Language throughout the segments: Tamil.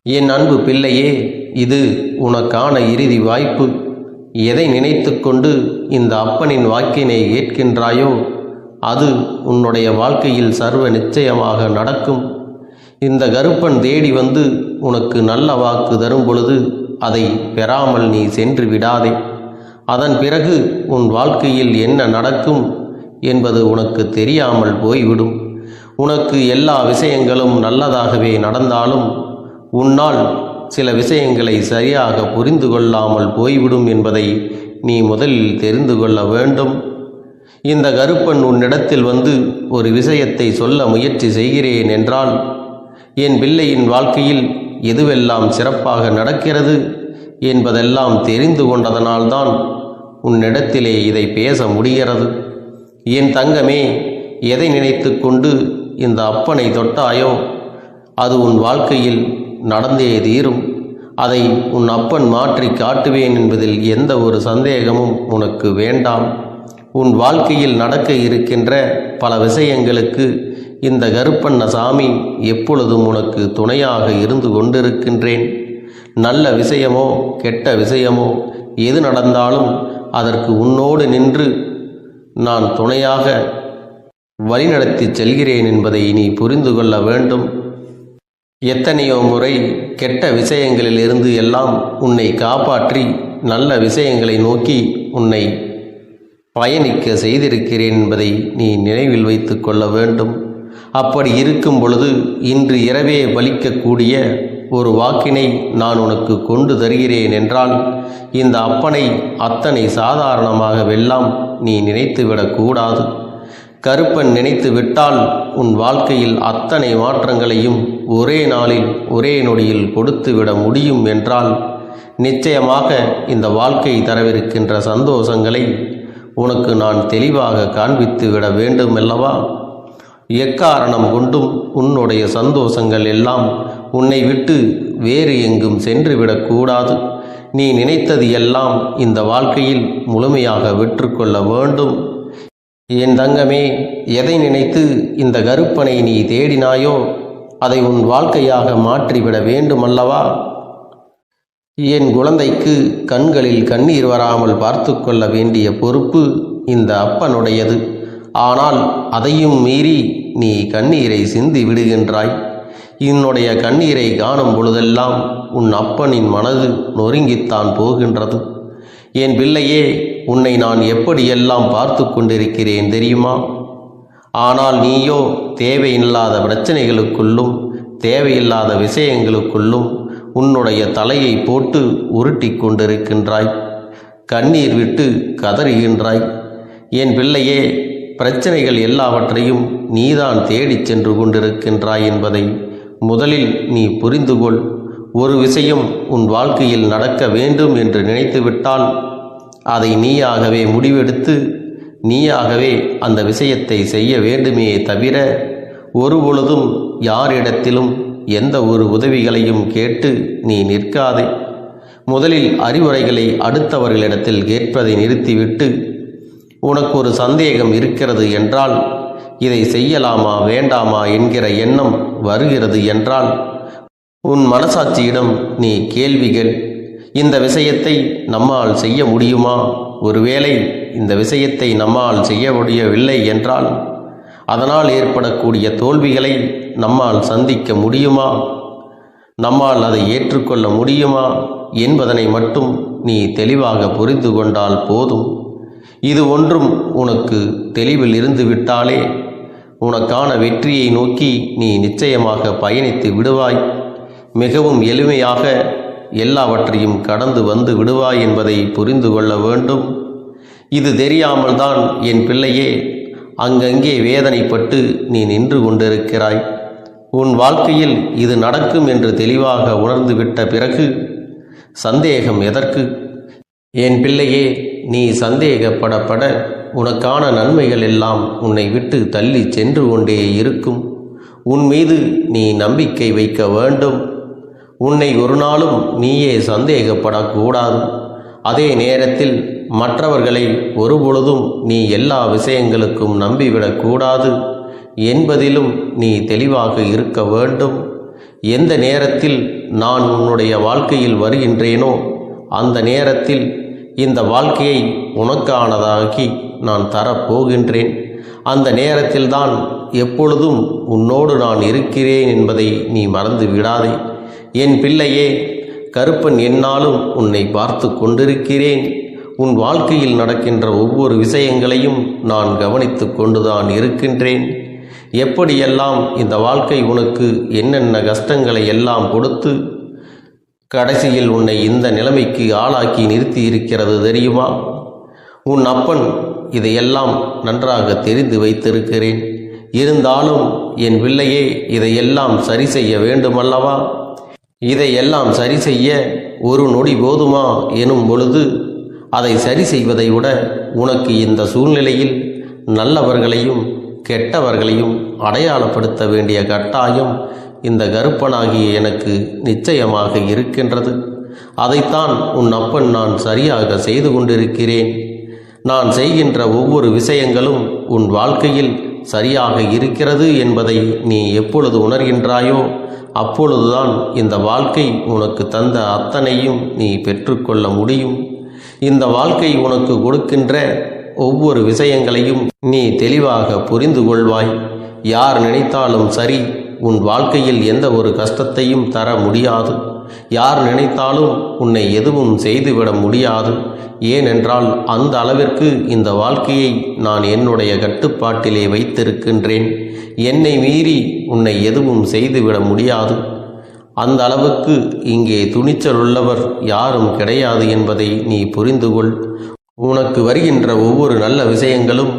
என் அன்பு பிள்ளையே, இது உனக்கான இறுதி வாய்ப்பு. எதை நினைத்து கொண்டு இந்த அப்பனின் வாக்கினை ஏற்கின்றாயோ அது உன்னுடைய வாழ்க்கையில் சர்வ நிச்சயமாக நடக்கும். இந்த கருப்பன் தேடி வந்து உனக்கு நல்ல வாக்கு தரும் பொழுது அதை பெறாமல் நீ சென்று விடாதே. அதன் பிறகு உன் வாழ்க்கையில் என்ன நடக்கும் என்பது உனக்கு தெரியாமல் போய்விடும். உனக்கு எல்லா விஷயங்களும் நல்லதாகவே நடந்தாலும் உன்னால் சில விஷயங்களை சரியாக புரிந்து கொள்ளாமல் போய்விடும் என்பதை நீ முதலில் தெரிந்து கொள்ள வேண்டும். இந்த கருப்பன் உன்னிடத்தில் வந்து ஒரு விஷயத்தை சொல்ல முயற்சி செய்கிறேன் என்றால், என் பிள்ளையின் வாழ்க்கையில் எதுவெல்லாம் சிறப்பாக நடக்கிறது என்பதெல்லாம் தெரிந்து கொண்டதனால்தான் உன்னிடத்திலே இதை பேச முடிகிறது. என் தங்கமே, எதை நினைத்து கொண்டு இந்த அப்பனை தொட்டாயோ அது உன் வாழ்க்கையில் நடந்தே தீரும். அதை உன் அப்பன் மாற்றி காட்டுவேன் என்பதில் எந்த ஒரு சந்தேகமும் உனக்கு வேண்டாம். உன் வாழ்க்கையில் நடக்க இருக்கின்ற பல விஷயங்களுக்கு இந்த கருப்பண்ண சாமி எப்பொழுதும் உனக்கு துணையாக இருந்து கொண்டிருக்கின்றேன். நல்ல விஷயமோ கெட்ட விஷயமோ எது நடந்தாலும் அதற்கு உன்னோடு நின்று நான் துணையாக வழிநடத்தி செல்கிறேன் என்பதை நீ புரிந்து கொள்ள வேண்டும். எத்தனையோ முறை கெட்ட விஷயங்களிலிருந்து எல்லாம் உன்னை காப்பாற்றி நல்ல விஷயங்களை நோக்கி உன்னை பயணிக்க செய்திருக்கிறேன் என்பதை நீ நினைவில் வைத்து கொள்ள வேண்டும். அப்படி இருக்கும் பொழுது இன்று இரவே பலிக்கக்கூடிய ஒரு வாக்கினை நான் உனக்கு கொண்டு தருகிறேன் என்றால், இந்த அப்பனை அத்தனை சாதாரணமாகவெல்லாம் நீ நினைத்துவிடக்கூடாது. கருப்பன் நினைத்து விட்டால் உன் வாழ்க்கையில் அத்தனை மாற்றங்களையும் ஒரே நாளில் ஒரே நொடியில் கொடுத்துவிட முடியும் என்றால், நிச்சயமாக இந்த வாழ்க்கை தரவிருக்கின்ற சந்தோஷங்களை உனக்கு நான் தெளிவாக காண்பித்து விட வேண்டும் அல்லவா? எக்காரணம் கொண்டும் உன்னுடைய சந்தோஷங்கள் எல்லாம் உன்னை விட்டு வேறு எங்கும் சென்று விடக்கூடாது. நீ நினைத்தது எல்லாம் இந்த வாழ்க்கையில் முழுமையாக விற்றுக்கொள்ள வேண்டும். என் தங்கமே, எதை நினைத்து இந்த கருப்பனை நீ தேடினாயோ அதை உன் வாழ்க்கையாக மாற்றிவிட வேண்டும் அல்லவா? என் குழந்தைக்கு கண்களில் கண்ணீர் வராமல் பார்த்து கொள்ள வேண்டிய பொறுப்பு இந்த அப்பனுடையது. ஆனால் அதையும் மீறி நீ கண்ணீரை சிந்தி விடுகின்றாய். என்னுடைய கண்ணீரை காணும் பொழுதெல்லாம் உன் அப்பனின் மனது நொறுங்கித்தான் போகின்றது. என் பிள்ளையே, உன்னை நான் எப்படியெல்லாம் பார்த்து கொண்டிருக்கிறேன் தெரியுமா? ஆனால் நீயோ தேவையில்லாத பிரச்சனைகளுக்குள்ளும் தேவையில்லாத விஷயங்களுக்குள்ளும் உன்னுடைய தலையை போட்டு உருட்டி கொண்டிருக்கின்றாய். கண்ணீர் விட்டு கதறுகின்றாய். என் பிள்ளையே, பிரச்சனைகள் எல்லாவற்றையும் நீதான் தேடிச் சென்று கொண்டிருக்கின்றாய் என்பதை முதலில் நீ புரிந்து கொள். ஒரு விஷயம் உன் வாழ்க்கையில் நடக்க வேண்டும் என்று நினைத்துவிட்டால் அதை நீயாகவே முடிவெடுத்து நீயாகவே அந்த விஷயத்தை செய்ய வேண்டுமே தவிர ஒருபொழுதும் யாரிடத்திலும் எந்த ஒரு உதவிகளையும் கேட்டு நீ நிற்காதே. முதலில் அறிவுரைகளை அடுத்தவர்களிடத்தில் கேட்பதை நிறுத்திவிட்டு, உனக்கு ஒரு சந்தேகம் இருக்கிறது என்றால், இதை செய்யலாமா வேண்டாமா என்கிற எண்ணம் வருகிறது என்றால், உன் மனசாட்சியிடம் நீ கேள்விகள். இந்த விஷயத்தை நம்மால் செய்ய முடியுமா? ஒருவேளை இந்த விஷயத்தை நம்மால் செய்ய முடியவில்லை என்றால் அதனால் ஏற்படக்கூடிய தோல்விகளை நம்மால் சந்திக்க முடியுமா? நம்மால் அதை ஏற்றுக்கொள்ள முடியுமா என்பதனை மட்டும் நீ தெளிவாக புரிந்து கொண்டால் போதும். இது ஒன்றும் உனக்கு தெளிவில் இருந்து விட்டாலே உனக்கான வெற்றியை நோக்கி நீ நிச்சயமாக பயணித்து விடுவாய். மிகவும் எளிமையாக எல்லாவற்றையும் கடந்து வந்து விடுவாய் என்பதை புரிந்து கொள்ள வேண்டும். இது தெரியாமல் தான் என் பிள்ளையே அங்கங்கே வேதனைப்பட்டு நீ நின்று கொண்டிருக்கிறாய். உன் வாழ்க்கையில் இது நடக்கும் என்று தெளிவாக உணர்ந்துவிட்ட பிறகு சந்தேகம் எதற்கு? என் பிள்ளையே, நீ சந்தேகப்படப்பட உனக்கான நன்மைகள் எல்லாம் உன்னை விட்டு தள்ளி சென்று கொண்டே இருக்கும். உன் மீது நீ நம்பிக்கை வைக்க வேண்டும். உன்னை ஒரு நாளும் நீயே சந்தேகப்படக்கூடாது. அதே நேரத்தில் மற்றவர்களை ஒருபொழுதும் நீ எல்லா விஷயங்களுக்கும் நம்பிவிடக்கூடாது என்பதிலும் நீ தெளிவாக இருக்க வேண்டும். எந்த நேரத்தில் நான் உன்னுடைய வாழ்க்கையில் வருகின்றேனோ அந்த நேரத்தில் இந்த வாழ்க்கையை உனக்கானதாக்கி நான் தரப்போகின்றேன். அந்த நேரத்தில்தான் எப்பொழுதும் உன்னோடு நான் இருக்கிறேன் என்பதை நீ மறந்து விடாதே. என் பிள்ளையே, கருப்பன் என்னாலும் உன்னை பார்த்து கொண்டிருக்கிறேன். உன் வாழ்க்கையில் நடக்கின்ற ஒவ்வொரு விஷயங்களையும் நான் கவனித்து கொண்டுதான் இருக்கின்றேன். எப்படியெல்லாம் இந்த வாழ்க்கை உனக்கு என்னென்ன கஷ்டங்களை எல்லாம் கொடுத்து கடைசியில் உன்னை இந்த நிலைமைக்கு ஆளாக்கி நிறுத்தி இருக்கிறது தெரியுமா? உன் அப்பன் இதையெல்லாம் நன்றாக தெரிந்து வைத்திருக்கிறேன். இருந்தாலும் என் பிள்ளையே, இதையெல்லாம் சரி செய்ய வேண்டுமல்லவா? இதையெல்லாம் சரி செய்ய ஒரு நொடி போதுமா எனும் பொழுது அதை சரி செய்வதை விட உனக்கு இந்த சூழ்நிலையில் நல்லவர்களையும் கெட்டவர்களையும் அடையாளப்படுத்த வேண்டிய கட்டாயம் இந்த கருப்பனாகிய எனக்கு நிச்சயமாக இருக்கின்றது. அதைத்தான் உன் அப்பன் நான் சரியாக செய்து கொண்டிருக்கிறேன். நான் செய்கின்ற ஒவ்வொரு விஷயங்களும் உன் வாழ்க்கையில் சரியாக இருக்கிறது என்பதை நீ எப்பொழுது உணர்கின்றாயோ அப்பொழுதுதான் இந்த வாழ்க்கை உனக்கு தந்த அத்தனையும் நீ பெற்றுக்கொள்ள முடியும். இந்த வாழ்க்கை உனக்கு கொடுக்கின்ற ஒவ்வொரு விஷயங்களையும் நீ தெளிவாக புரிந்து கொள்வாய். யார் நினைத்தாலும் சரி, உன் வாழ்க்கையில் எந்த ஒரு கஷ்டத்தையும் தர முடியாது. யார் நினைத்தாலும் உன்னை எதுவும் செய்துவிட முடியாது. ஏனென்றால் அந்த அளவிற்கு இந்த வாழ்க்கையை நான் என்னுடைய கட்டுப்பாட்டிலே வைத்திருக்கின்றேன். என்னை மீறி உன்னை எதுவும் செய்துவிட முடியாது. அந்த அளவுக்கு இங்கே துணிச்சல் உள்ளவர் யாரும் கிடையாது என்பதை நீ புரிந்து கொள். உனக்கு வருகின்ற ஒவ்வொரு நல்ல விஷயங்களும்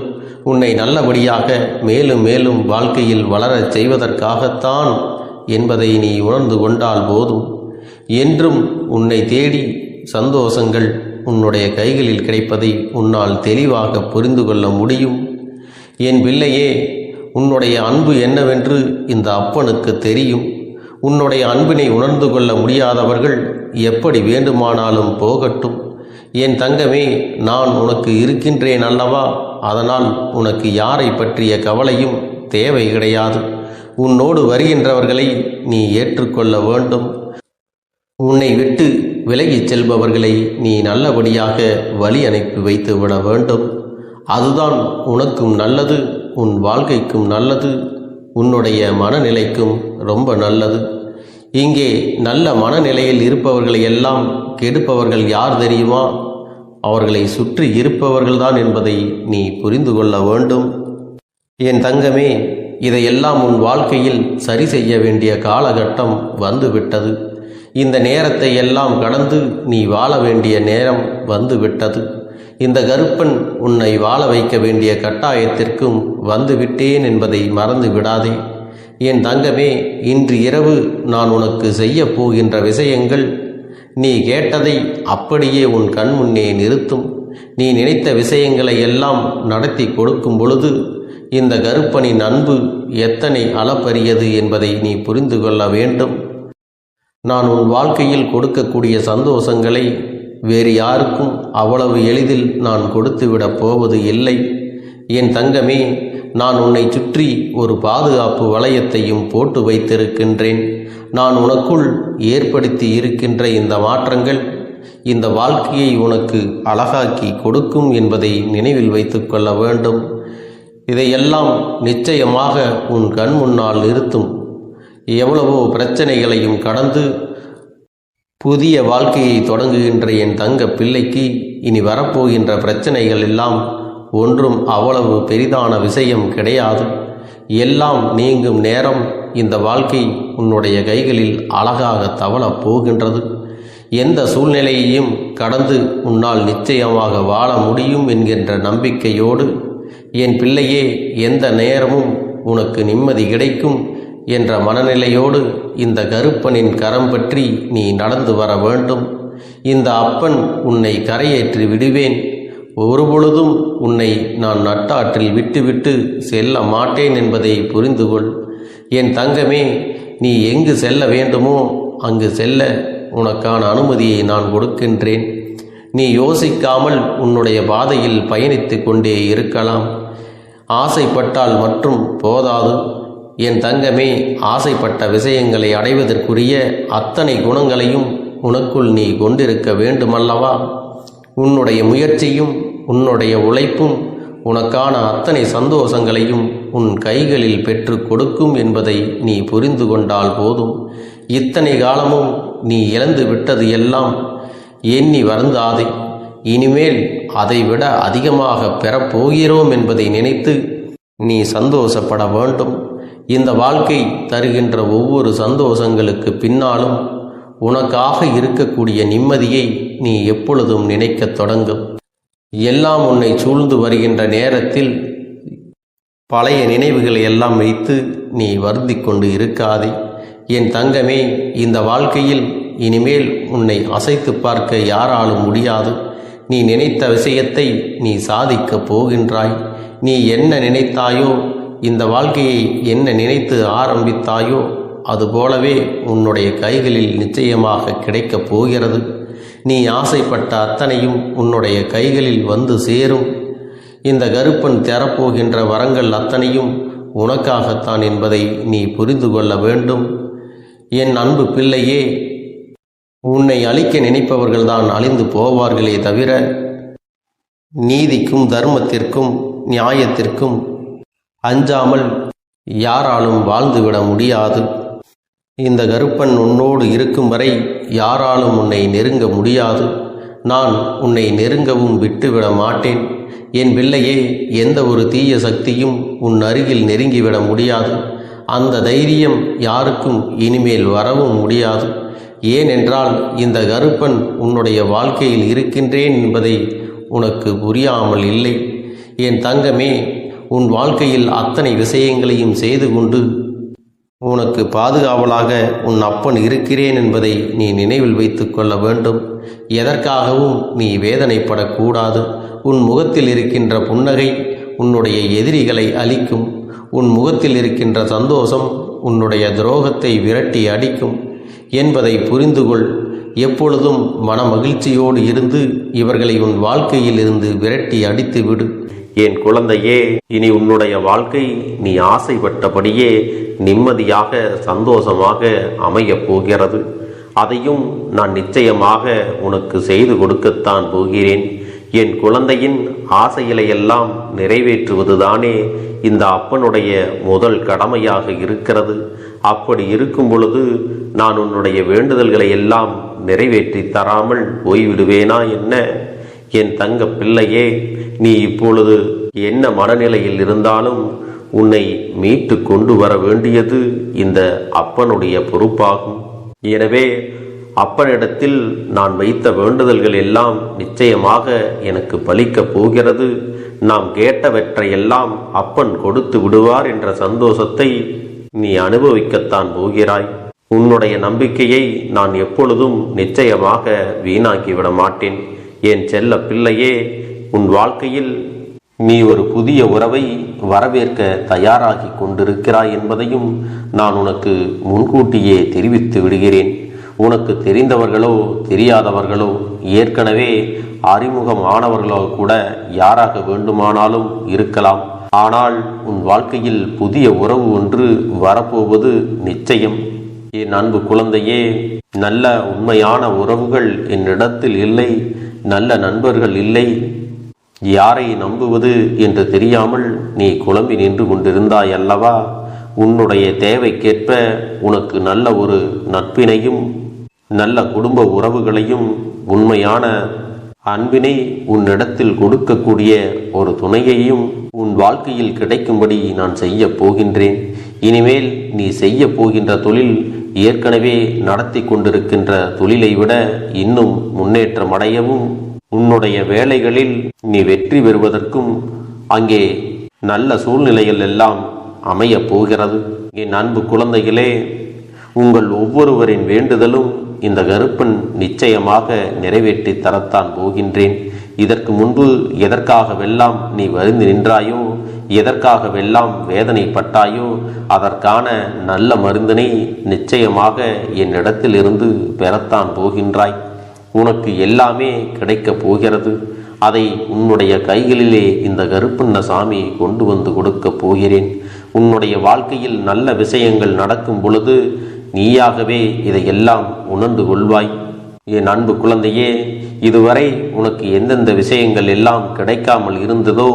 உன்னை நல்லபடியாக மேலும் மேலும் வாழ்க்கையில் வளரச் செய்வதற்காகத்தான் என்பதை நீ உணர்ந்து கொண்டால் போதும். என்றும் உன்னை தேடி சந்தோஷங்கள் உன்னுடைய கைகளில் கிடைப்பதை உன்னால் தெளிவாக புரிந்து கொள்ள முடியும். என் பிள்ளையே, உன்னுடைய அன்பு என்னவென்று இந்த அப்பனுக்கு தெரியும். உன்னுடைய அன்பினை உணர்ந்து கொள்ள முடியாதவர்கள் எப்படி வேண்டுமானாலும் போகட்டும். என் தங்கமே, நான் உனக்கு இருக்கின்றேன் அல்லவா? அதனால் உனக்கு யாரை பற்றிய கவலையும் தேவை கிடையாது. உன்னோடு வருகின்றவர்களை நீ ஏற்றுக்கொள்ள வேண்டும். உன்னை விட்டு விலகிச் செல்பவர்களை நீ நல்லபடியாக வழி அனுப்பி வைத்து விட வேண்டும். அதுதான் உனக்கும் நல்லது, உன் வாழ்க்கைக்கும் நல்லது, உன்னுடைய மனநிலைக்கும் ரொம்ப நல்லது. இங்கே நல்ல மனநிலையில் இருப்பவர்களை எல்லாம் கெடுப்பவர்கள் யார் தெரியுமா? அவர்களை சுற்றி இருப்பவர்கள்தான் என்பதை நீ புரிந்து கொள்ள வேண்டும். என் தங்கமே, இதையெல்லாம் உன் வாழ்க்கையில் சரி செய்ய வேண்டிய காலகட்டம் வந்துவிட்டது. இந்த நேரத்தை எல்லாம் கடந்து நீ வாழ வேண்டிய நேரம் வந்துவிட்டது. இந்த கருப்பன் உன்னை வாழ வைக்க வேண்டிய கட்டாயத்திற்கும் வந்துவிட்டேன் என்பதை மறந்து விடாதே. என் தங்கமே, இன்று இரவு நான் உனக்கு செய்ய போகின்ற விஷயங்கள் நீ கேட்டதை அப்படியே உன் கண் முன்னே நிறுத்தும். நீ நினைத்த விஷயங்களை எல்லாம் நடத்தி கொடுக்கும் பொழுது இந்த கருப்பனின் அன்பு எத்தனை அளப்பரியது என்பதை நீ புரிந்து கொள்ள வேண்டும். நான் உன் வாழ்க்கையில் கொடுக்கக்கூடிய சந்தோஷங்களை வேறு யாருக்கும் அவ்வளவு எளிதில் நான் கொடுத்துவிடப் போவது இல்லை. என் தங்கமே, நான் உன்னை சுற்றி ஒரு பாதுகாப்பு வளையத்தையும் போட்டு வைத்திருக்கின்றேன். நான் உனக்குள் ஏற்படுத்தி இருக்கின்ற இந்த மாற்றங்கள் இந்த வாழ்க்கையை உனக்கு அழகாக்கி கொடுக்கும் என்பதை நினைவில் வைத்து கொள்ள வேண்டும். இதையெல்லாம் நிச்சயமாக உன் கண் முன்னால் நிறுத்தும். எவ்வளவோ பிரச்சனைகளையும் கடந்து புதிய வாழ்க்கையை தொடங்குகின்ற என் தங்க பிள்ளைக்கு இனி வரப்போகின்ற பிரச்சனைகள் எல்லாம் ஒன்றும் அவ்வளவு பெரிதான விஷயம் கிடையாது. எல்லாம் நீங்கும் நேரம் இந்த வாழ்க்கை உன்னுடைய கைகளில் அழகாக தவளப் போகின்றது. எந்த சூழ்நிலையையும் கடந்து உன்னால் நிச்சயமாக வாழ முடியும் என்கின்ற நம்பிக்கையோடு என் பிள்ளையே, எந்த நேரமும் உனக்கு நிம்மதி கிடைக்கும் என்ற மனநிலையோடு இந்த கருப்பனின் கரம் பற்றி நீ நடந்து வர வேண்டும். இந்த அப்பன் உன்னை கரையேற்றி விடுவேன். ஒருபொழுதும் உன்னை நான் நட்டாற்றில் விட்டுவிட்டு செல்ல மாட்டேன் என்பதை புரிந்து கொள். என் தங்கமே, நீ எங்கு செல்ல வேண்டுமோ அங்கு செல்ல உனக்கான அனுமதியை நான் கொடுக்கின்றேன். நீ யோசிக்காமல் உன்னுடைய பாதையில் பயணித்து கொண்டே இருக்கலாம். ஆசைப்பட்டால் மட்டும் போதாது, என் தங்கமே, ஆசைப்பட்ட விஷயங்களை அடைவதற்குரிய அத்தனை குணங்களையும் உனக்குள் நீ கொண்டிருக்க வேண்டுமல்லவா? உன்னுடைய முயற்சியும் உன்னுடைய உழைப்பும் உனக்கான அத்தனை சந்தோஷங்களையும் உன் கைகளில் பெற்று கொடுக்கும் என்பதை நீ புரிந்து கொண்டால் போதும். இத்தனை காலமும் நீ இழந்து விட்டது எல்லாம் எண்ணி வருந்தாதே. இனிமேல் அதைவிட அதிகமாக பெறப்போகிறோம் என்பதை நினைத்து நீ சந்தோஷப்பட வேண்டும். இந்த வாழ்க்கை தருகின்ற ஒவ்வொரு சந்தோஷங்களுக்கு பின்னாலும் உனக்காக இருக்கக்கூடிய நிம்மதியை நீ எப்பொழுதும் நினைக்கத் தொடங்கும். எல்லாம் உன்னை சூழ்ந்து வருகின்ற நேரத்தில் பழைய நினைவுகளை எல்லாம் வைத்து நீ வருந்தி கொண்டு இருக்காதே. என் தங்கமே, இந்த வாழ்க்கையில் இனிமேல் உன்னை அசைத்து பார்க்க யாராலும் முடியாது. நீ நினைத்த விஷயத்தை நீ சாதிக்கப் போகின்றாய். நீ என்ன நினைத்தாயோ, இந்த வாழ்க்கையை என்ன நினைத்து ஆரம்பித்தாயோ, அதுபோலவே உன்னுடைய கைகளில் நிச்சயமாக கிடைக்கப் போகிறது. நீ ஆசைப்பட்ட அத்தனையும் உன்னுடைய கைகளில் வந்து சேரும். இந்த கருப்பன் தரப்போகின்ற வரங்கள் அத்தனையும் உனக்காகத்தான் என்பதை நீ புரிந்து கொள்ள வேண்டும். என் அன்பு பிள்ளையே, உன்னை அழிக்க நினைப்பவர்கள்தான் அழிந்து போவார்களே தவிர நீதிக்கும் தர்மத்திற்கும் நியாயத்திற்கும் அஞ்சாமல் யாராலும் வாழ்ந்துவிட முடியாது. இந்த கருப்பன் உன்னோடு இருக்கும் வரை யாராலும் உன்னை நெருங்க முடியாது. நான் உன்னை நெருங்கவும் விட்டுவிட மாட்டேன். என் பிள்ளையே, எந்த ஒரு தீய சக்தியும் உன் அருகில் நெருங்கிவிட முடியாது. அந்த தைரியம் யாருக்கும் இனிமேல் வரவும் முடியாது. ஏனென்றால் இந்த கருப்பன் உன்னுடைய வாழ்க்கையில் இருக்கின்றேன் என்பதை உனக்கு புரியாமல் இல்லை. என் தங்கமே, உன் வாழ்க்கையில் அத்தனை விஷயங்களையும் செய்து கொண்டு உனக்கு பாதுகாவலாக உன் அப்பன் இருக்கிறேன் என்பதை நீ நினைவில் வைத்து கொள்ள வேண்டும். எதற்காகவும் நீ வேதனைப்படக்கூடாது. உன் முகத்தில் இருக்கின்ற புன்னகை உன்னுடைய எதிரிகளை அழிக்கும். உன் முகத்தில் இருக்கின்ற சந்தோஷம் உன்னுடைய துரோகத்தை விரட்டி அடிக்கும் என்பதை புரிந்துகொள். எப்பொழுதும் மன மகிழ்ச்சியோடு இருந்து இவர்களை உன் வாழ்க்கையில் இருந்து விரட்டி அடித்து விடு. என் குழந்தையே, இனி உன்னுடைய வாழ்க்கை நீ ஆசைப்பட்டபடியே நிம்மதியாக சந்தோஷமாக அமையப் போகிறது. அதையும் நான் நிச்சயமாக உனக்கு செய்து கொடுக்கத்தான் போகிறேன். என் குழந்தையின் ஆசைகளை எல்லாம் நிறைவேற்றுவதுதானே இந்த அப்பனுடைய முதல் கடமையாக இருக்கிறது. அப்படி இருக்கும் பொழுது நான் உன்னுடைய வேண்டுதல்களை எல்லாம் நிறைவேற்றி தராமல் போய்விடுவேனா என்ன? என் தங்க பிள்ளையே, நீ இப்பொழுது என்ன மனநிலையில் இருந்தாலும் உன்னை மீட்டு கொண்டு வர வேண்டியது இந்த அப்பனுடைய பொறுப்பாகும். எனவே அப்பனிடத்தில் நான் வைத்த வேண்டுதல்கள் எல்லாம் நிச்சயமாக எனக்கு பலிக்கப் போகிறது. நாம் கேட்டவற்றையெல்லாம் அப்பன் கொடுத்து விடுவார் என்ற சந்தோஷத்தை நீ அனுபவிக்கத்தான் போகிறாய். உன்னுடைய நம்பிக்கையை நான் எப்பொழுதும் நிச்சயமாக வீணாக்கிவிட மாட்டேன். என் செல்ல பிள்ளையே, உன் வாழ்க்கையில் நீ ஒரு புதிய உறவை வரவேற்க தயாராகி கொண்டிருக்கிறாய் என்பதையும் நான் உனக்கு முன்கூட்டியே தெரிவித்து விடுகிறேன். உனக்கு தெரிந்தவர்களோ தெரியாதவர்களோ ஏற்கனவே அறிமுகமானவர்களோ கூட யாராக வேண்டுமானாலும் இருக்கலாம். ஆனால் உன் வாழ்க்கையில் புதிய உறவு ஒன்று வரப்போவது நிச்சயம். என் அன்பு குழந்தையே, நல்ல உண்மையான உறவுகள் என்னிடத்தில் இல்லை, நல்ல நண்பர்கள் இல்லை. யாரை நம்புவது என்று தெரியாமல் நீ குழம்பி நின்று கொண்டிருந்தாய் அல்லவா? உன்னுடைய தேவைக்கேற்ப உனக்கு நல்ல ஒரு நட்பினையும் நல்ல குடும்ப உறவுகளையும் உண்மையான அன்பினை உன்னிடத்தில் கொடுக்கக்கூடிய ஒரு துணையையும் உன் வாழ்க்கையில் கிடைக்கும்படி நான் செய்ய போகின்றேன். இனிமேல் நீ செய்ய போகின்ற தொழில் ஏற்கனவே நடத்தி கொண்டிருக்கின்ற தொழிலை விட இன்னும் முன்னேற்றம் அடையவும், உன்னுடைய வேலைகளில் நீ வெற்றி பெறுவதற்கும் அங்கே நல்ல சூழ்நிலைகள் எல்லாம் அமையப் போகிறது. என் அன்பு குழந்தைகளே, உங்கள் ஒவ்வொருவரின் வேண்டுதலும் இந்த கருப்பன் நிச்சயமாக நிறைவேற்றி தரத்தான் போகின்றேன். இதற்கு முன்பு எதற்காகவெல்லாம் நீ வருந்தி நின்றாயோ, எதற்காகவெல்லாம் வேதனைப்பட்டாயோ, அதற்கான நல்ல மருந்தினை நிச்சயமாக என்னிடத்திலிருந்து பெறத்தான் போகின்றாய். உனக்கு எல்லாமே கிடைக்கப் போகிறது. அதை உன்னுடைய கைகளிலே இந்த கருப்பண்ண சாமி கொண்டு வந்து கொடுக்க போகிறேன். உன்னுடைய வாழ்க்கையில் நல்ல விஷயங்கள் நடக்கும் பொழுது நீயாகவே இதையெல்லாம் உணர்ந்து கொள்வாய். என் அன்பு குழந்தையே, இதுவரை உனக்கு எந்தெந்த விஷயங்கள் எல்லாம் கிடைக்காமல் இருந்ததோ,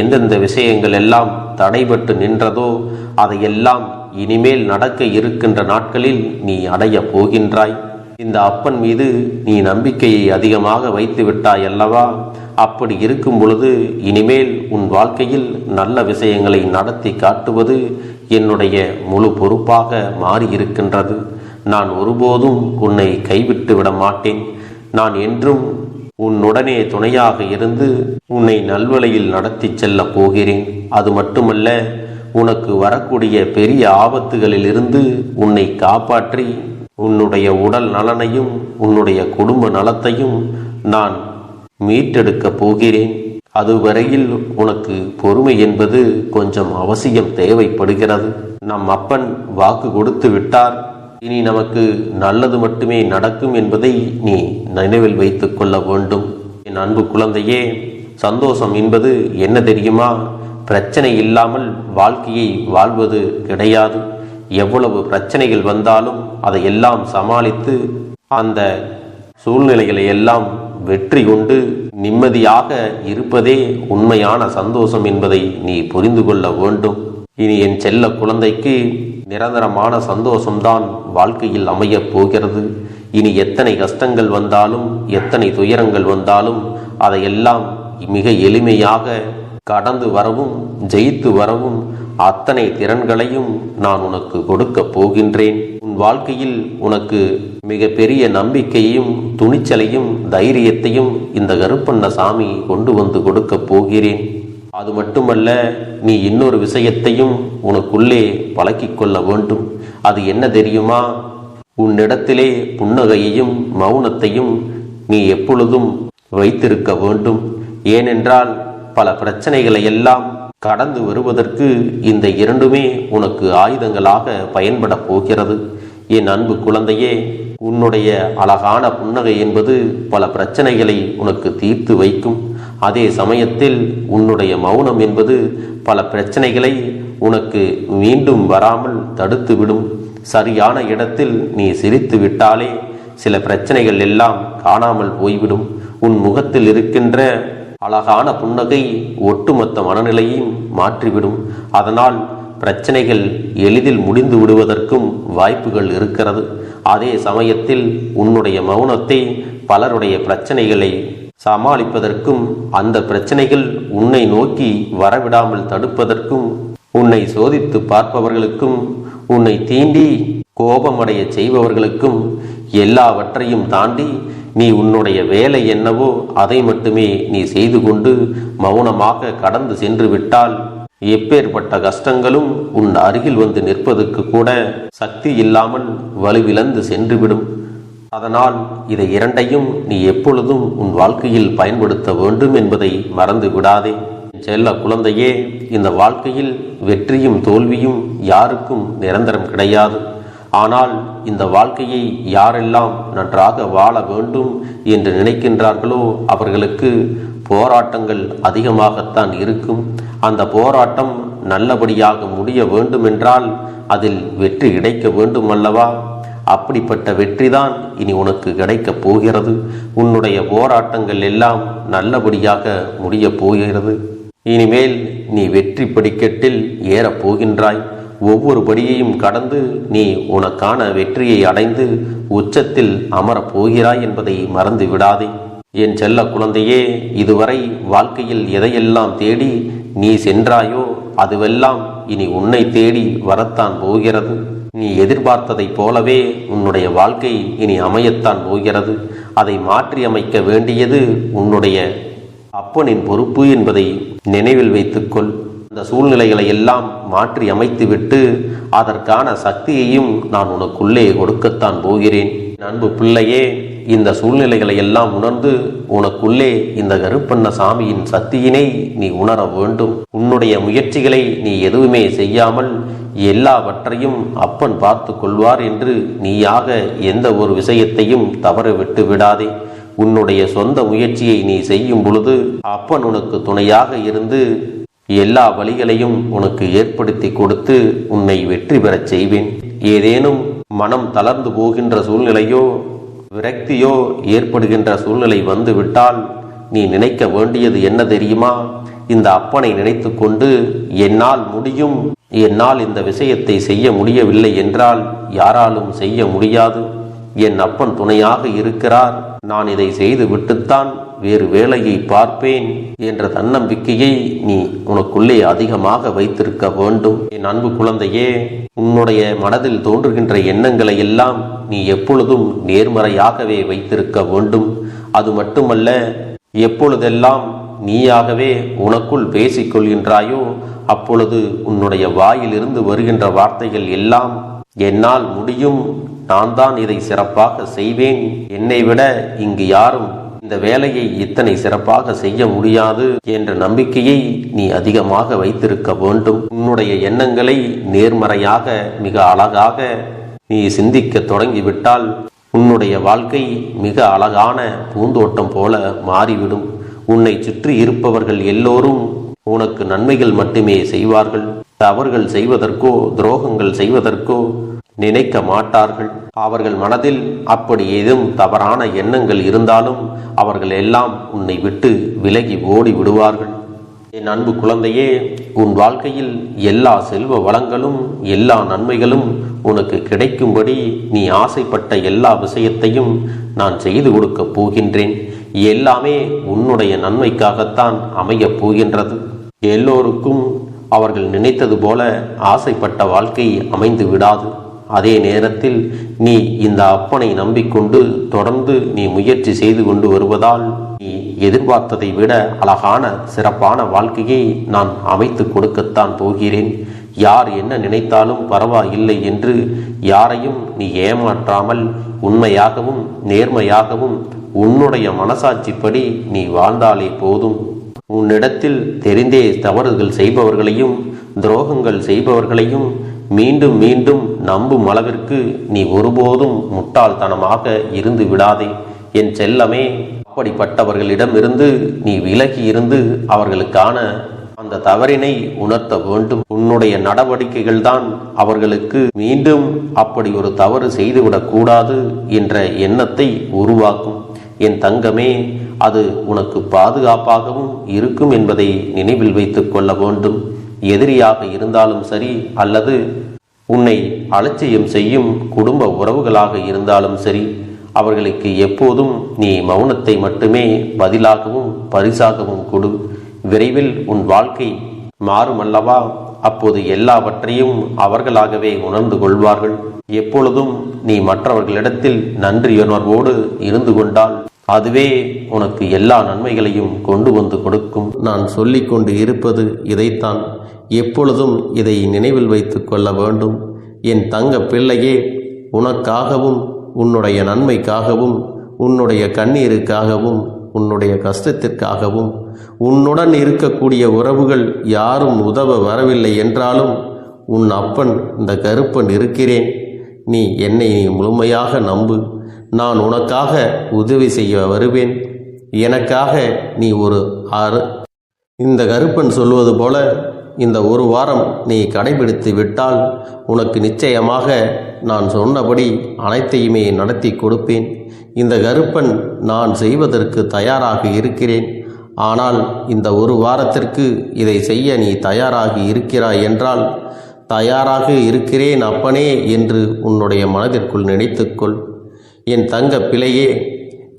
எந்தெந்த விஷயங்கள் எல்லாம் தடைபட்டு நின்றதோ, அதையெல்லாம் இனிமேல் நடக்க இருக்கின்ற நாட்களில் நீ அடைய போகின்றாய். இந்த அப்பன் மீது நீ நம்பிக்கையை அதிகமாக வைத்து விட்டாய் அல்லவா? அப்படி இருக்கும் பொழுது இனிமேல் உன் வாழ்க்கையில் நல்ல விஷயங்களை நடத்தி காட்டுவது என்னுடைய முழு பொறுப்பாக மாறியிருக்கின்றது. நான் ஒருபோதும் உன்னை கைவிட்டு விட மாட்டேன். நான் என்றும் உன்னுடனே துணையாக இருந்து உன்னை நல்வழியில் நடத்தி செல்ல போகிறேன். அது மட்டுமல்ல, உனக்கு வரக்கூடிய பெரிய ஆபத்துகளில் இருந்து உன்னை காப்பாற்றி உன்னுடைய உடல் நலனையும் உன்னுடைய குடும்ப நலத்தையும் நான் மீட்டெடுக்கப் போகிறேன். அதுவரையில் உனக்கு பொறுமை என்பது கொஞ்சம் அவசியம் தேவைப்படுகிறது. நம் அப்பன் வாக்கு கொடுத்து விட்டார். இனி நமக்கு நல்லது மட்டுமே நடக்கும் என்பதை நீ நினைவில் வைத்துக் கொள்ள வேண்டும். என் அன்பு குழந்தையே, சந்தோஷம் என்பது என்ன தெரியுமா? பிரச்சனை இல்லாமல் வாழ்க்கையை வாழ்வது கிடையாது. எவ்வளவு பிரச்சனைகள் வந்தாலும் அதையெல்லாம் சமாளித்து அந்த சூழ்நிலைகளை எல்லாம் வெற்றி கொண்டு நிம்மதியாக இருப்பதே உண்மையான சந்தோஷம் என்பதை நீ புரிந்து கொள்ள வேண்டும். இனி என் செல்ல குழந்தைக்கு நிரந்தரமான சந்தோஷம்தான் வாழ்க்கையில் அமையப் போகிறது. இனி எத்தனை கஷ்டங்கள் வந்தாலும் எத்தனை துயரங்கள் வந்தாலும் அதையெல்லாம் மிக எளிமையாக கடந்து வரவும் ஜெயித்து வரவும் அத்தனை திறன்களையும் நான் உனக்கு கொடுக்க போகின்றேன். உன் வாழ்க்கையில் உனக்கு மிக பெரிய நம்பிக்கையும் துணிச்சலையும் தைரியத்தையும் இந்த கருப்பண்ண சாமி கொண்டு வந்து கொடுக்க போகிறேன். அது மட்டுமல்ல, நீ இன்னொரு விஷயத்தையும் உனக்குள்ளே பழக்கிக் கொள்ள வேண்டும். அது என்ன தெரியுமா? உன்னிடத்திலே புன்னகையையும் மௌனத்தையும் நீ எப்பொழுதும் வைத்திருக்க வேண்டும். ஏனென்றால் பல பிரச்சனைகளை எல்லாம் கடந்து வருவதற்கு இந்த இரண்டுமே உனக்கு ஆயுதங்களாக பயன்பட போகிறது. என் அன்பு குழந்தையே, உன்னுடைய அழகான புன்னகை என்பது பல பிரச்சனைகளை உனக்கு தீர்த்து வைக்கும். அதே சமயத்தில் உன்னுடைய மௌனம் என்பது பல பிரச்சனைகளை உனக்கு மீண்டும் வராமல் தடுத்து விடும். சரியான இடத்தில் நீ சிரித்து விட்டாலே சில பிரச்சனைகள் எல்லாம் காணாமல் போய்விடும். உன் முகத்தில் இருக்கின்ற அழகான புன்னகை ஒட்டுமொத்த மனநிலையும் மாற்றிவிடும். அதனால் பிரச்சனைகள் எளிதில் முடிந்து விடுவதற்கும் வாய்ப்புகள் இருக்கிறது. அதே சமயத்தில் உன்னுடைய மௌனத்தை பலருடைய பிரச்சனைகளை சமாளிப்பதற்கும் அந்த பிரச்சனைகள் உன்னை நோக்கி வரவிடாமல் தடுப்பதற்கும் உன்னை சோதித்து பார்ப்பவர்களுக்கும் உன்னை தீண்டி கோபமடைய செய்பவர்களுக்கும் எல்லாவற்றையும் தாண்டி நீ உன்னுடைய வேலை என்னவோ அதை மட்டுமே நீ செய்து கொண்டு மௌனமாக கடந்து சென்று விட்டால் எப்பேற்பட்ட கஷ்டங்களும் உன் அருகில் வந்து நிற்பதற்கு கூட சக்தி இல்லாமல் வலுவிழந்து சென்றுவிடும். அதனால் இதை இரண்டையும் நீ எப்பொழுதும் உன் வாழ்க்கையில் பயன்படுத்த வேண்டும் என்பதை மறந்து விடாதே. செல்ல குழந்தையே, இந்த வாழ்க்கையில் வெற்றியும் தோல்வியும் யாருக்கும் நிரந்தரம் கிடையாது. ஆனால் இந்த வாழ்க்கையை யாரெல்லாம் நன்றாக வாழ வேண்டும் என்று நினைக்கின்றார்களோ அவர்களுக்கு போராட்டங்கள் அதிகமாகத்தான் இருக்கும். அந்த போராட்டம் நல்லபடியாக முடிய வேண்டுமென்றால் அதில் வெற்றி கிடைக்க வேண்டும் அல்லவா? அப்படிப்பட்ட வெற்றிதான் இனி உனக்கு கிடைக்கப் போகிறது. உன்னுடைய போராட்டங்கள் எல்லாம் நல்லபடியாக முடியப் போகிறது. இனிமேல் நீ வெற்றி படிக்கட்டில் ஏறப் போகின்றாய். ஒவ்வொரு படியையும் கடந்து நீ உனக்கான வெற்றியை அடைந்து உச்சத்தில் அமரப் போகிறாய் என்பதை மறந்து விடாதே. என் செல்ல குழந்தையே, இதுவரை வாழ்க்கையில் எதையெல்லாம் தேடி நீ சென்றாயோ அதுவெல்லாம் இனி உன்னை தேடி வரத்தான் போகிறது. நீ எதிர்பார்த்ததைப் போலவே உன்னுடைய வாழ்க்கை இனி அமையத்தான் போகிறது. அதை மாற்றி அமைக்க வேண்டியது உன்னுடைய அப்பனின் பொறுப்பு என்பதை நினைவில் வைத்துக்கொள். அந்த சூழ்நிலைகளை எல்லாம் மாற்றி அமைத்துவிட்டு அதற்கான சக்தியையும் நான் உனக்குள்ளே கொடுக்கத்தான் போகிறேன். அன்பு பிள்ளையே, இந்த சூழ்நிலைகளை எல்லாம் உணர்ந்து உனக்குள்ளே இந்த கருப்பண்ண சாமியின் சக்தியினை நீ உணர வேண்டும். உன்னுடைய முயற்சிகளை நீ எதுவுமே செய்யாமல் எல்லாவற்றையும் அப்பன் பார்த்து கொள்வார் என்று நீயாக எந்த ஒரு விஷயத்தையும் தவற விட்டு விடாதே. உன்னுடைய சொந்த முயற்சியை நீ செய்யும் பொழுது அப்பன் உனக்கு துணையாக இருந்து எல்லா வழிகளையும் உனக்கு ஏற்படுத்தி கொடுத்து உன்னை வெற்றி பெறச் செய்வேன். ஏதேனும் மனம் தளர்ந்து போகின்ற சூழ்நிலையோ விரக்தியோ ஏற்படுகின்ற சூழ்நிலை வந்துவிட்டால் நீ நினைக்க வேண்டியது என்ன தெரியுமா? இந்த அப்பனை நினைத்து கொண்டு என்னால் முடியும், என்னால் இந்த விஷயத்தை செய்ய முடியவில்லை என்றால் யாராலும் செய்ய முடியாது, என் அப்பன் துணையாக இருக்கிறார், நான் இதை செய்து விட்டுத்தான் வேறு வேலையை பார்ப்பேன் என்ற தன்னம்பிக்கையை நீ உனக்குள்ளே அதிகமாக வைத்திருக்க வேண்டும். என் அன்பு குழந்தையே, உன்னுடைய மனதில் தோன்றுகின்ற எண்ணங்களை எல்லாம் நீ எப்பொழுதும் நேர்மறையாகவே வைத்திருக்க வேண்டும். அது மட்டுமல்ல, எப்பொழுதெல்லாம் நீயாகவே உனக்குள் பேசிக்கொள்கின்றாயோ அப்பொழுது உன்னுடைய வாயிலிருந்து வருகின்ற வார்த்தைகள் எல்லாம் என்னால் முடியும், நான் தான் இதை சிறப்பாக செய்வேன், என்னை விட இங்கு யாரும் இந்த வேலையை இத்தனை சிறப்பாக செய்ய முடியாது என்ற நம்பிக்கையை நீ அதிகமாக வைத்திருக்க வேண்டும். உன்னுடைய எண்ணங்களை நேர்மறையாக மிக அழகாக நீ சிந்திக்க தொடங்கிவிட்டால் உன்னுடைய வாழ்க்கை மிக அழகான பூந்தோட்டம் போல மாறிவிடும். உன்னை சுற்றி இருப்பவர்கள் எல்லோரும் உனக்கு நன்மைகள் மட்டுமே செய்வார்கள். தவறுகள் செய்வதற்கோ துரோகங்கள் செய்வதற்கோ நினைக்க மாட்டார்கள். அவர்கள் மனதில் அப்படி ஏதும் தவறான எண்ணங்கள் இருந்தாலும் அவர்கள் எல்லாம் உன்னை விட்டு விலகி ஓடி விடுவார்கள். என் அன்பு குழந்தையே, உன் வாழ்க்கையில் எல்லா செல்வ வளங்களும் எல்லா நன்மைகளும் உனக்கு கிடைக்கும்படி நீ ஆசைப்பட்ட எல்லா விஷயத்தையும் நான் செய்து கொடுக்கப் போகின்றேன். எல்லாமே உன்னுடைய நன்மைக்காகத்தான் அமையப் போகின்றது. எல்லோருக்கும் அவர்கள் நினைத்தது போல ஆசைப்பட்ட வாழ்க்கை அமைந்து விடாது. அதே நேரத்தில் நீ இந்த அப்பனை நம்பிக்கொண்டு தொடர்ந்து நீ முயற்சி செய்து கொண்டு வருவதால் நீ எதிர்பார்த்ததை விட அழகான சிறப்பான வாழ்க்கையை நான் அமைத்து கொடுக்கத்தான் போகிறேன். யார் என்ன நினைத்தாலும் பரவாயில்லை என்று யாரையும் நீ ஏமாற்றாமல் உண்மையாகவும் நேர்மையாகவும் உன்னுடைய மனசாட்சிப்படி நீ வாழ்ந்தாலே போதும். உன்னிடத்தில் தெரிந்தே தவறுகள் செய்பவர்களையும் துரோகங்கள் செய்பவர்களையும் மீண்டும் மீண்டும் நம்பும் அளவிற்கு நீ ஒருபோதும் முட்டாள்தனமாக இருந்து விடாதே என் செல்லமே. அப்படிப்பட்டவர்களிடமிருந்து நீ விலகி இருந்து அவர்களுக்கான அந்த தவறினை உணர்த்த வேண்டும். உன்னுடைய நடவடிக்கைகள் தான் அவர்களுக்கு மீண்டும் அப்படி ஒரு தவறு செய்துவிடக் கூடாது என்ற எண்ணத்தை உருவாக்கும். என் தங்கமே, அது உனக்கு பாதுகாப்பாகவும் இருக்கும் என்பதை நினைவில் வைத்துக் கொள்ள வேண்டும். எதிரியாக இருந்தாலும் சரி அல்லது உன்னை அலட்சியம் செய்யும் குடும்ப உறவுகளாக இருந்தாலும் சரி, அவர்களுக்கு எப்போதும் நீ மௌனத்தை மட்டுமே பதிலாகவும் பரிசாகவும் கொடு. விரைவில் உன் வாழ்க்கை மாறுமல்லவா? அப்போது எல்லாவற்றையும் அவர்களாகவே உணர்ந்து கொள்வார்கள். எப்பொழுதும் நீ மற்றவர்களிடத்தில் நன்றியுணர்வோடு இருந்து கொண்டால் அதுவே உனக்கு எல்லா நன்மைகளையும் கொண்டு வந்து கொடுக்கும். நான் சொல்லிக் கொண்டு இருப்பது இதைத்தான். எப்பொழுதும் இதை நினைவில் வைத்து கொள்ள வேண்டும். என் தங்க பிள்ளையே, உனக்காகவும் உன்னுடைய நன்மைக்காகவும் உன்னுடைய கண்ணீருக்காகவும் உன்னுடைய கஷ்டத்திற்காகவும் உன்னுடன் இருக்கக்கூடிய உறவுகள் யாரும் உதவ வரவில்லை என்றாலும் உன் அப்பன் இந்த கருப்பன் இருக்கிறேன். நீ என்னை முழுமையாக நம்பு. நான் உனக்காக உதவி செய்ய வருவேன். எனக்காக நீ இந்த கருப்பன் சொல்வது போல இந்த ஒரு வாரம் நீ கடைபிடித்து விட்டால் உனக்கு நிச்சயமாக நான் சொன்னபடி அனைத்தையுமே நடத்தி கொடுப்பேன். இந்த கருப்பன் நான் செய்வதற்கு தயாராக இருக்கிறேன். ஆனால் இந்த ஒரு வாரத்திற்கு இதை செய்ய நீ தயாராகி இருக்கிறாய் என்றால், தயாராக இருக்கிறேன் அப்பனே என்று உன்னுடைய மனதிற்குள் நினைத்துக்கொள். என் தங்க பிள்ளையே,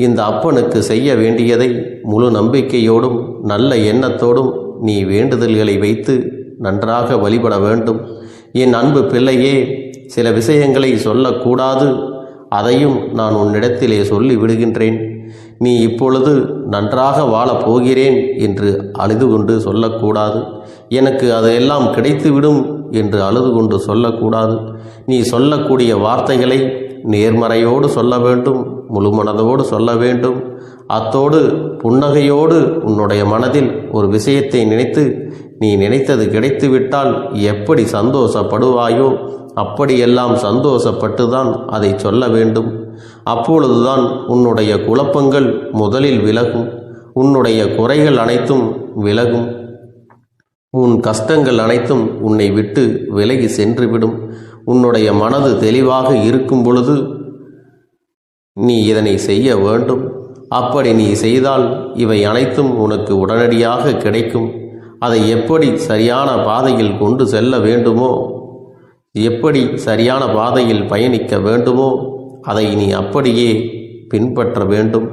இந்த அப்பனுக்கு செய்ய வேண்டியதை முழு நம்பிக்கையோடும் நல்ல எண்ணத்தோடும் நீ வேண்டுதல்களை வைத்து நன்றாக வழிபட வேண்டும். என் அன்பு பிள்ளையே, சில விஷயங்களை சொல்லக்கூடாது, அதையும் நான் உன்னிடத்திலே சொல்லி விடுகின்றேன். நீ இப்பொழுது நன்றாக வாழப் போகிறேன் என்று அழுது கொண்டு சொல்லக்கூடாது. எனக்கு அதையெல்லாம் கிடைத்துவிடும் என்று அழுது கொண்டு சொல்லக்கூடாது. நீ சொல்லக்கூடிய வார்த்தைகளை நேர்மறையோடு சொல்ல வேண்டும், முழு மனதோடு சொல்ல வேண்டும். அத்தோடு புன்னகையோடு உன்னுடைய மனதில் ஒரு விஷயத்தை நினைத்து நீ நினைத்தது கிடைத்துவிட்டால் எப்படி சந்தோஷப்படுவாயோ அப்படியெல்லாம் சந்தோஷப்பட்டுதான் அதை சொல்ல வேண்டும். அப்பொழுதுதான் உன்னுடைய குழப்பங்கள் முதலில் விலகும், உன்னுடைய குறைகள் அனைத்தும் விலகும். உன் கஷ்டங்கள் அனைத்தும் உன்னை விட்டு விலகி சென்றுவிடும். உன்னுடைய மனது தெளிவாக இருக்கும் பொழுது நீ இதனை செய்ய வேண்டும். அப்படி நீ செய்தால் இவை அனைத்தும் உனக்கு உடனடியாக கிடைக்கும். அதை எப்படி சரியான பாதையில் கொண்டு செல்ல வேண்டுமோ, எப்படி சரியான பாதையில் பயணிக்க வேண்டுமோ அதை நீ அப்படியே பின்பற்ற வேண்டும்.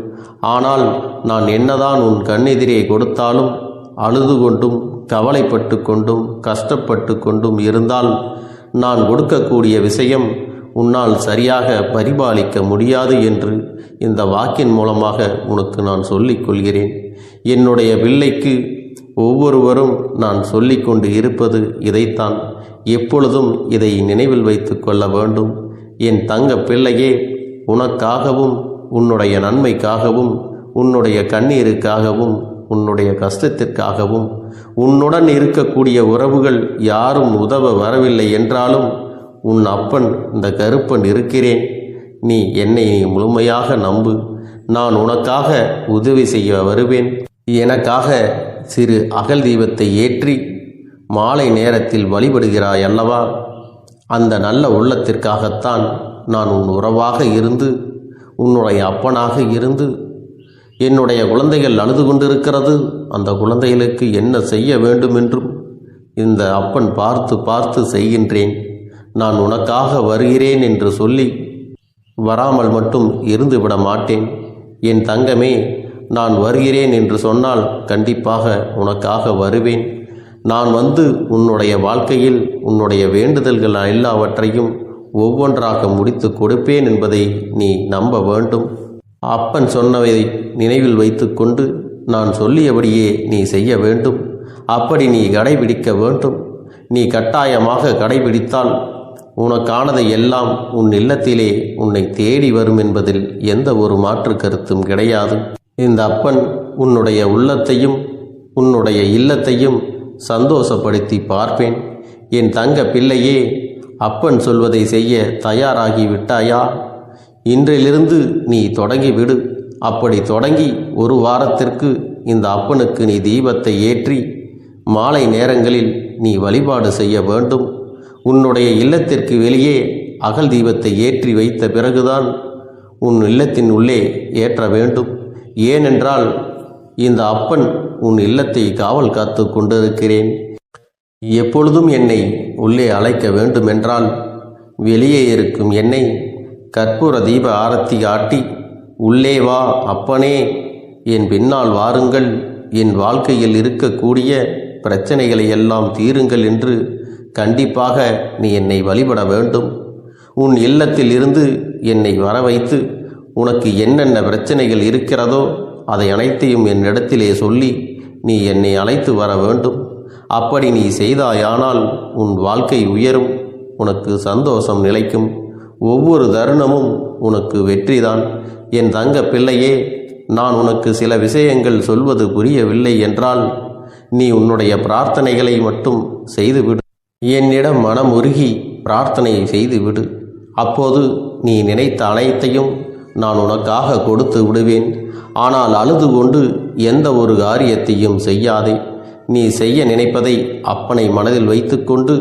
ஆனால் நான் என்னதான் உன் கண்ணெதிரே கொடுத்தாலும் அழுது கொண்டும் கவலைப்பட்டு கொண்டும் கஷ்டப்பட்டு கொண்டும் இருந்தால் நான் கொடுக்கக்கூடிய விஷயம் உன்னால் சரியாக பரிபாலிக்க முடியாது என்று இந்த வாக்கின் மூலமாக உனக்கு நான் சொல்லிக் கொள்கிறேன். என்னுடைய பிள்ளைக்கு ஒவ்வொருவரும் நான் சொல்லிக்கொண்டு இருப்பது இதைத்தான். எப்பொழுதும் இதை நினைவில் வைத்து கொள்ள வேண்டும். என் தங்க பிள்ளையே, உனக்காகவும் உன்னுடைய நன்மைக்காகவும் உன்னுடைய கண்ணீருக்காகவும் உன்னுடைய கஷ்டத்திற்காகவும் உன்னுடன் இருக்கக்கூடிய உறவுகள் யாரும் உதவ வரவில்லை என்றாலும் உன் அப்பன் இந்த கருப்பன் இருக்கிறேன். நீ என்னை முழுமையாக நம்பு. நான் உனக்காக உதவி செய்ய வருவேன். எனக்காக சிறு அகல் தீபத்தை ஏற்றி மாலை நேரத்தில் வழிபடுகிறாய் அல்லவா? அந்த நல்ல உள்ளத்திற்காகத்தான் நான் உன் உறவாக இருந்து உன்னுடைய அப்பனாக இருந்து என்னுடைய குழந்தைகள் அழுது கொண்டிருக்கிறது, அந்த குழந்தைகளுக்கு என்ன செய்ய வேண்டும் என்றும் இந்த அப்பன் பார்த்து பார்த்து செய்கின்றேன். நான் உனக்காக வருகிறேன் என்று சொல்லி வராமல் மட்டும் இருந்துவிட மாட்டேன். என் தங்கமே, நான் வருகிறேன் என்று சொன்னால் கண்டிப்பாக உனக்காக வருவேன். நான் வந்து உன்னுடைய வாழ்க்கையில் உன்னுடைய வேண்டுதல்கள் எல்லாவற்றையும் ஒவ்வொன்றாக முடித்து கொடுப்பேன் என்பதை நீ நம்ப வேண்டும். அப்பன் சொன்னவை நினைவில் வைத்து கொண்டு நான் சொல்லியபடியே நீ செய்ய வேண்டும். அப்படி நீ கடைபிடிக்க வேண்டும். நீ கட்டாயமாக கடைபிடித்தால் உனக்கானதை எல்லாம் உன் இல்லத்திலே உன்னை தேடி வரும் என்பதில் எந்த ஒரு மாற்று கருத்தும் கிடையாது. இந்த அப்பன் உன்னுடைய உள்ளத்தையும் உன்னுடைய இல்லத்தையும் சந்தோஷப்படுத்தி பார்ப்பேன். என் தங்க பிள்ளையே, அப்பன் சொல்வதை செய்ய தயாராகி விட்டாயா? இன்றிலிருந்து நீ தொடங்கிவிடு. அப்படி தொடங்கி ஒரு வாரத்திற்கு இந்த அப்பனுக்கு நீ தீபத்தை ஏற்றி மாலை நேரங்களில் நீ வழிபாடு செய்ய வேண்டும். உன்னுடைய இல்லத்திற்கு வெளியே அகல் தீபத்தை ஏற்றி வைத்த பிறகுதான் உன் இல்லத்தின் உள்ளே ஏற்ற வேண்டும். ஏனென்றால் இந்த அப்பன் உன் இல்லத்தை காவல் காத்து கொண்டிருக்கிறேன். எப்பொழுதும் என்னை உள்ளே அழைக்க வேண்டுமென்றால் வெளியே இருக்கும் என்னை கற்பூர தீப ஆரத்தி காட்டி உள்ளே வா அப்பனே, என் பின்னால் வாருங்கள், என் வாழ்க்கையில் இருக்கக்கூடிய பிரச்சனைகளை எல்லாம் தீருங்கள் என்று கண்டிப்பாக நீ என்னை வழிபட வேண்டும். உன் இல்லத்தில் இருந்து என்னை வர வைத்து உனக்கு என்னென்ன பிரச்சனைகள் இருக்கிறதோ அதை அனைத்தையும் என்னிடத்திலே சொல்லி நீ என்னை அழைத்து வர வேண்டும். அப்படி நீ செய்தாயானால் உன் வாழ்க்கை உயரும், உனக்கு சந்தோஷம் நிலைக்கும், ஒவ்வொரு தருணமும் உனக்கு வெற்றிதான். என் தங்க பிள்ளையே, நான் உனக்கு சில விஷயங்கள் சொல்வது புரியவில்லை என்றால் நீ உன்னுடைய பிரார்த்தனைகளை மட்டும் செய்துவிடு. என்னிடம் மனமுருகி பிரார்த்தனை செய்துவிடு. அப்போது நீ நினைத்த அனைத்தையும் நான் உனக்காக கொடுத்து விடுவேன். ஆனால் அழுது கொண்டு எந்த ஒரு காரியத்தையும் செய்யாதே. நீ செய்ய நினைப்பதை அப்பனை மனதில் வைத்துக்கொண்டு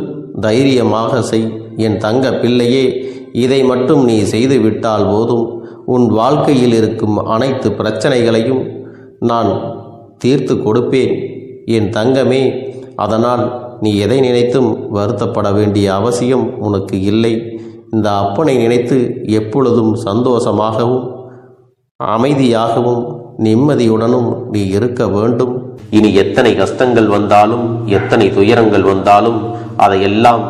தைரியமாக செய். என் தங்க பிள்ளையே, இதை மட்டும் நீ செய்துவிட்டால் போதும். உன் வாழ்க்கையில் இருக்கும் அனைத்து பிரச்சனைகளையும் நான் தீர்த்து கொடுப்பேன் என் தங்கமே. அதனால் நீ எதை நினைத்தும் வருத்தப்பட வேண்டிய அவசியம் உனக்கு இல்லை. இந்த அப்பனை நினைத்து எப்பொழுதும் சந்தோஷமாகவும் அமைதியாகவும் நிம்மதியுடனும் நீ இருக்க வேண்டும். இனி எத்தனை கஷ்டங்கள் வந்தாலும் எத்தனை துயரங்கள் வந்தாலும் அதையெல்லாம்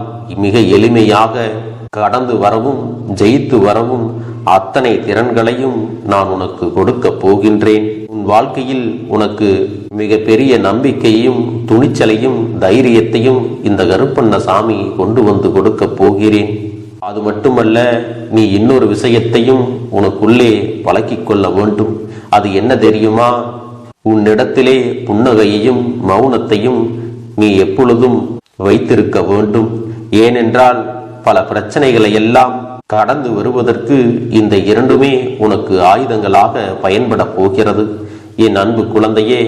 மிக எளிமையாக கடந்து வரவும் ஜெயித்து வரவும் அத்தனை திறன்களையும் நான் உனக்கு கொடுக்க போகின்றேன். உன் வாழ்க்கையில் உனக்கு மிக பெரிய நம்பிக்கையையும் துணிச்சலையும் தைரியத்தையும் இந்த கருப்பண்ண சாமி கொண்டு வந்து கொடுக்க போகிறேன். அது மட்டுமல்ல, நீ இன்னொரு விஷயத்தையும் உனக்குள்ளே பழக்கிக் கொள்ள வேண்டும். அது என்ன தெரியுமா? உன்னிடத்திலே புன்னகையையும் மௌனத்தையும் நீ எப்பொழுதும் வைத்திருக்க வேண்டும். ஏனென்றால் பல பிரச்சனைகளை எல்லாம் கடந்து வருவதற்கு இந்த இரண்டுமே உனக்கு ஆயுதங்களாக பயன்பட போகிறது. என் அன்பு குழந்தையே,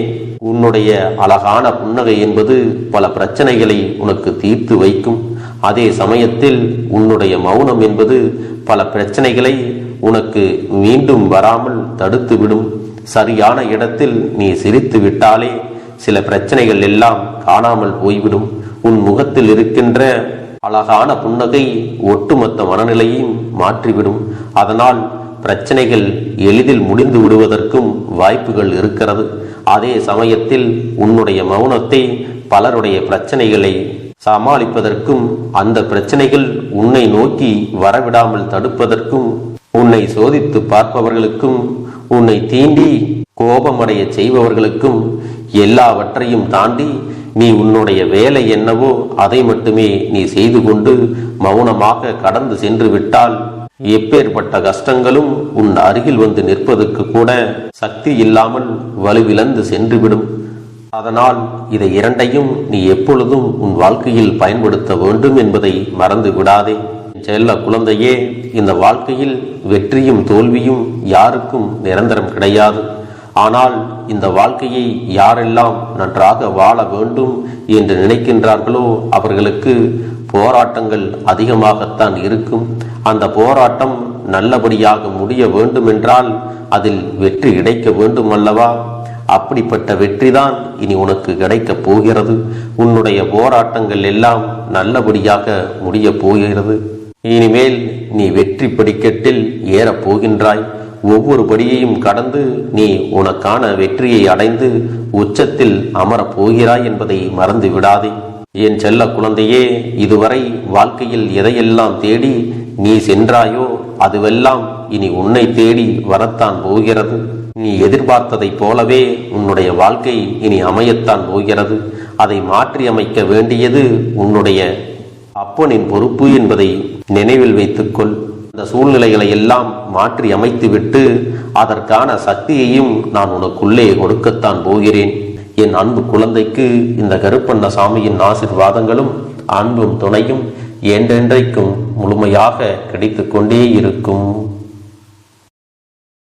உன்னுடைய அழகான புன்னகை என்பது பல பிரச்சனைகளை உனக்கு தீர்த்து வைக்கும். அதே சமயத்தில் உன்னுடைய மௌனம் என்பது பல பிரச்சனைகளை உனக்கு மீண்டும் வராமல் தடுத்து விடும். சரியான இடத்தில் நீ சிரித்து விட்டாலே சில பிரச்சனைகள் எல்லாம் காணாமல் போய்விடும். உன் முகத்தில் இருக்கின்ற அழகான புன்னகை ஒட்டுமொத்த மனநிலையும் மாற்றிவிடும். அதனால் பிரச்சனைகள் எளிதில் முடிந்து விடுவதற்கும் வாய்ப்புகள் இருக்கிறது. அதே சமயத்தில் உன்னுடைய மௌனத்தை பலருடைய பிரச்சனைகளை சமாளிப்பதற்கும் அந்த பிரச்சனைகள் உன்னை நோக்கி வரவிடாமல் தடுப்பதற்கும் உன்னை சோதித்து பார்ப்பவர்களுக்கும் உன்னை தீண்டி கோபமடைய செய்பவர்களுக்கும் எல்லாவற்றையும் தாண்டி நீ உன்னுடைய வேலை என்னவோ அதை மட்டுமே நீ செய்து கொண்டு மௌனமாக கடந்து சென்று விட்டால் எப்பேற்பட்ட கஷ்டங்களும் உன் அருகில் வந்து நிற்பதற்கு கூட சக்தி இல்லாமல் வலுவிழந்து சென்றுவிடும். அதனால் இதை இரண்டையும் நீ எப்பொழுதும் உன் வாழ்க்கையில் பயன்படுத்த வேண்டும் என்பதை மறந்து விடாதே. செல்ல குழந்தையே, இந்த வாழ்க்கையில் வெற்றியும் தோல்வியும் யாருக்கும் நிரந்தரம் கிடையாது. ஆனால் இந்த வாழ்க்கையை யாரெல்லாம் நன்றாக வாழ வேண்டும் என்று நினைக்கின்றார்களோ அவர்களுக்கு போராட்டங்கள் அதிகமாகத்தான் இருக்கும். அந்த போராட்டம் நல்லபடியாக முடிய வேண்டுமென்றால் அதில் வெற்றி கிடைக்க வேண்டும் அல்லவா? அப்படிப்பட்ட வெற்றிதான் இனி உனக்கு கிடைக்கப் போகிறது. உன்னுடைய போராட்டங்கள் எல்லாம் நல்லபடியாக முடிய போகிறது. இனிமேல் நீ வெற்றி படிக்கட்டில் ஏறப் போகின்றாய். ஒவ்வொரு படியையும் கடந்து நீ உனக்கான வெற்றியை அடைந்து உச்சத்தில் அமரப் போகிறாய் என்பதை மறந்து விடாதே. என் செல்ல குழந்தையே, இதுவரை வாழ்க்கையில் எதையெல்லாம் தேடி நீ சென்றாயோ அதுவெல்லாம் இனி உன்னை தேடி வரத்தான் போகிறது. நீ எதிர்பார்த்ததைப் போலவே உன்னுடைய வாழ்க்கை இனி அமையத்தான் போகிறது. அதை மாற்றி அமைக்க வேண்டியது உன்னுடைய அப்பனின் பொறுப்பு என்பதை நினைவில் வைத்துக்கொள். அந்த சூழ்நிலைகளை எல்லாம் மாற்றி அமைத்துவிட்டு அதற்கான சக்தியையும் நான் உனக்குள்ளே கொடுக்கத்தான் போகிறேன். என் அன்பு குழந்தைக்கு இந்த கருப்பண்ணசாமியின் ஆசீர்வாதங்களும் அன்பும் துணையும் என்றென்றைக்கும் முழுமையாக கிடைத்து கொண்டே இருக்கும்.